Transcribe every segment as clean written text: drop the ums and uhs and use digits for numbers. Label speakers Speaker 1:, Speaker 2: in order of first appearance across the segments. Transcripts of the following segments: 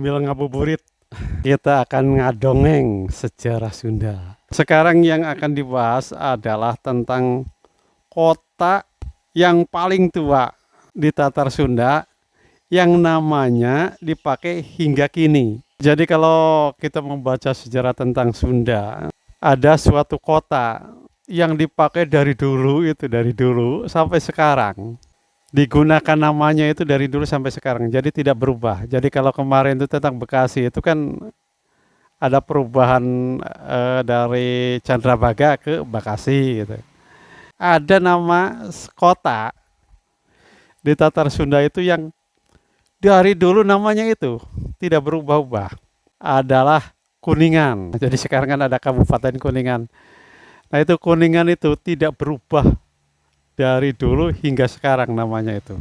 Speaker 1: sambil ngabuburit, kita akan ngadongeng sejarah Sunda. Sekarang yang akan dibahas adalah tentang kota yang paling tua di Tatar Sunda yang namanya dipakai hingga kini. Jadi kalau kita membaca sejarah tentang Sunda, ada suatu kota yang dipakai dari dulu sampai sekarang. Digunakan namanya itu dari dulu sampai sekarang, jadi tidak berubah. Jadi kalau kemarin itu tentang Bekasi itu kan ada perubahan dari Candrabaga ke Bekasi gitu. Ada nama kota di Tatar Sunda itu yang dari dulu namanya itu tidak berubah-ubah, adalah Kuningan. Jadi sekarang kan ada Kabupaten Kuningan. Nah itu Kuningan itu tidak berubah dari dulu hingga sekarang namanya itu.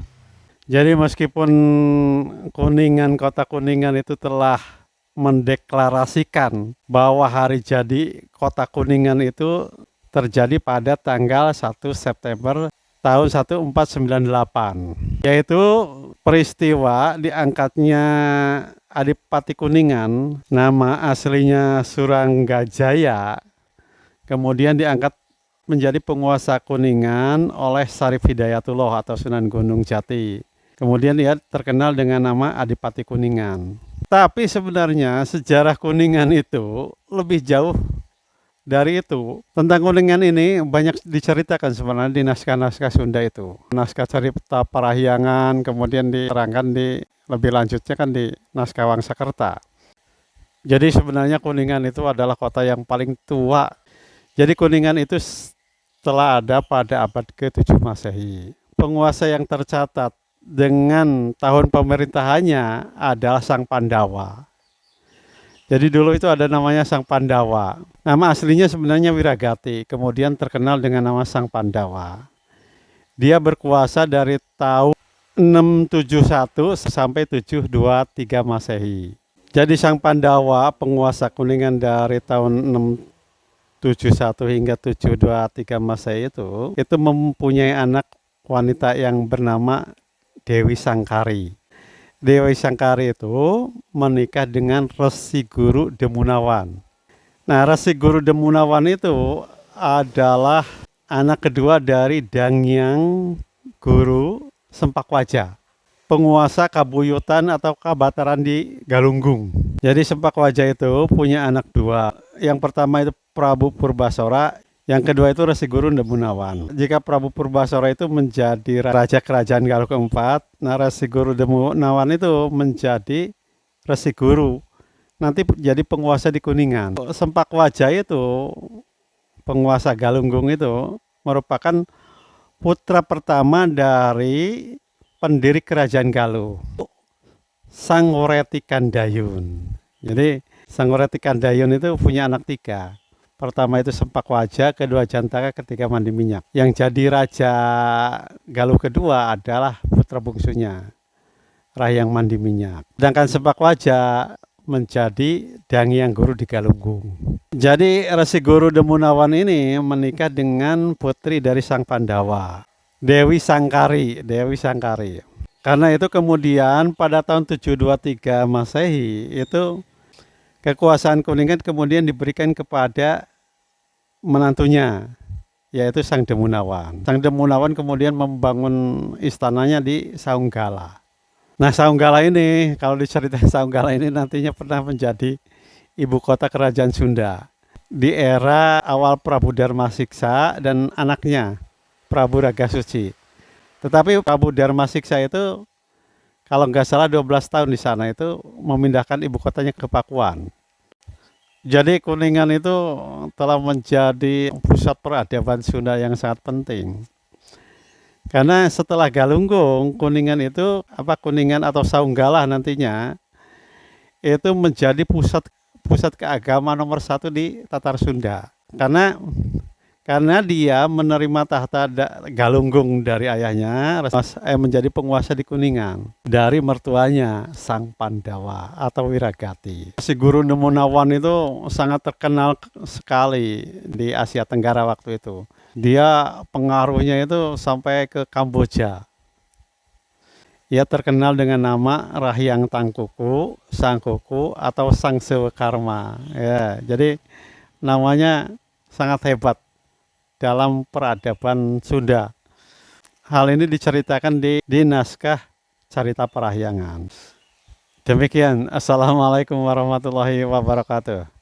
Speaker 1: Jadi meskipun Kuningan, kota Kuningan itu telah mendeklarasikan bahwa hari jadi kota Kuningan itu terjadi pada tanggal 1 September tahun 1498. Yaitu peristiwa diangkatnya Adipati Kuningan, nama aslinya Suranggajaya, kemudian diangkat menjadi penguasa Kuningan oleh Syarif Hidayatullah atau Sunan Gunung Jati. Kemudian dia terkenal dengan nama Adipati Kuningan. Tapi sebenarnya sejarah Kuningan itu lebih jauh dari itu. Tentang Kuningan ini banyak diceritakan sebenarnya di naskah-naskah Sunda itu. Naskah Carita Parahyangan, kemudian diterangkan di lebih lanjutnya kan di naskah Wangsakerta. Jadi sebenarnya Kuningan itu adalah kota yang paling tua. Jadi Kuningan itu telah ada pada abad ke-7 Masehi. Penguasa yang tercatat dengan tahun pemerintahannya adalah Sang Pandawa. Jadi dulu itu ada namanya Sang Pandawa. Nama aslinya sebenarnya Wiragati, kemudian terkenal dengan nama Sang Pandawa. Dia berkuasa dari tahun 671 sampai 723 Masehi. Jadi Sang Pandawa, penguasa Kuningan dari tahun 671 hingga 723 Masehi itu mempunyai anak wanita yang bernama Dewi Sangkari. Dewi Sangkari itu menikah dengan Resi Guru Demunawan. Nah, Resi Guru Demunawan itu adalah anak kedua dari Dangyang Guru Sempakwaja, penguasa Kabuyutan atau Kabataran di Galunggung. Jadi Sempakwaja itu punya anak dua. Yang pertama itu Prabu Purbasora, yang kedua itu Resi Guru Demunawan. Jika Prabu Purbasora itu menjadi raja kerajaan Galuh keempat, nah Resi Guru Demunawan itu menjadi Resi Guru, nanti jadi penguasa di Kuningan. Sempakwaja itu, penguasa Galunggung itu, merupakan putra pertama dari pendiri kerajaan Galuh, Sangoreti Kandayun. Jadi Sangoreti Kandayun itu punya anak tiga. Pertama itu Sempakwaja, kedua Jantaka, ketiga Mandi Minyak. Yang jadi raja Galuh kedua adalah putra bungsunya, Rahyang Mandi Minyak. Sedangkan Sempakwaja menjadi Dangyang Guru di Galunggung. Jadi Resi Guru Demunawan ini menikah dengan putri dari Sang Pandawa, Dewi Sangkari. Karena itu kemudian pada tahun 723 Masehi itu kekuasaan Kuningan kemudian diberikan kepada menantunya, yaitu Sang Demunawan. Sang Demunawan kemudian membangun istananya di Saunggala. Nah, Saunggala ini, kalau diceritain Saunggala ini nantinya pernah menjadi ibu kota kerajaan Sunda di era awal Prabu Darmasiksa dan anaknya Prabu Ragasuci. Tetapi Prabu Darmasiksa itu kalau nggak salah 12 tahun di sana itu memindahkan ibu kotanya ke Pakuan. Jadi Kuningan itu telah menjadi pusat peradaban Sunda yang sangat penting. Karena setelah Galunggung, Kuningan itu Kuningan atau Saunggala nantinya itu menjadi pusat keagamaan nomor 1 di Tatar Sunda. Karena dia menerima tahta Galunggung dari ayahnya, menjadi penguasa di Kuningan dari mertuanya Sang Pandawa atau Wiragati. Si Guru Demunawan itu sangat terkenal sekali di Asia Tenggara waktu itu. Dia pengaruhnya itu sampai ke Kamboja. Ia terkenal dengan nama Rahyang Tangkuku, Sang Kuku, atau Sang Sewakarma. Ya, jadi namanya sangat hebat dalam peradaban Sunda. Hal ini diceritakan di naskah Carita Parahyangan. Demikian, Assalamualaikum warahmatullahi wabarakatuh.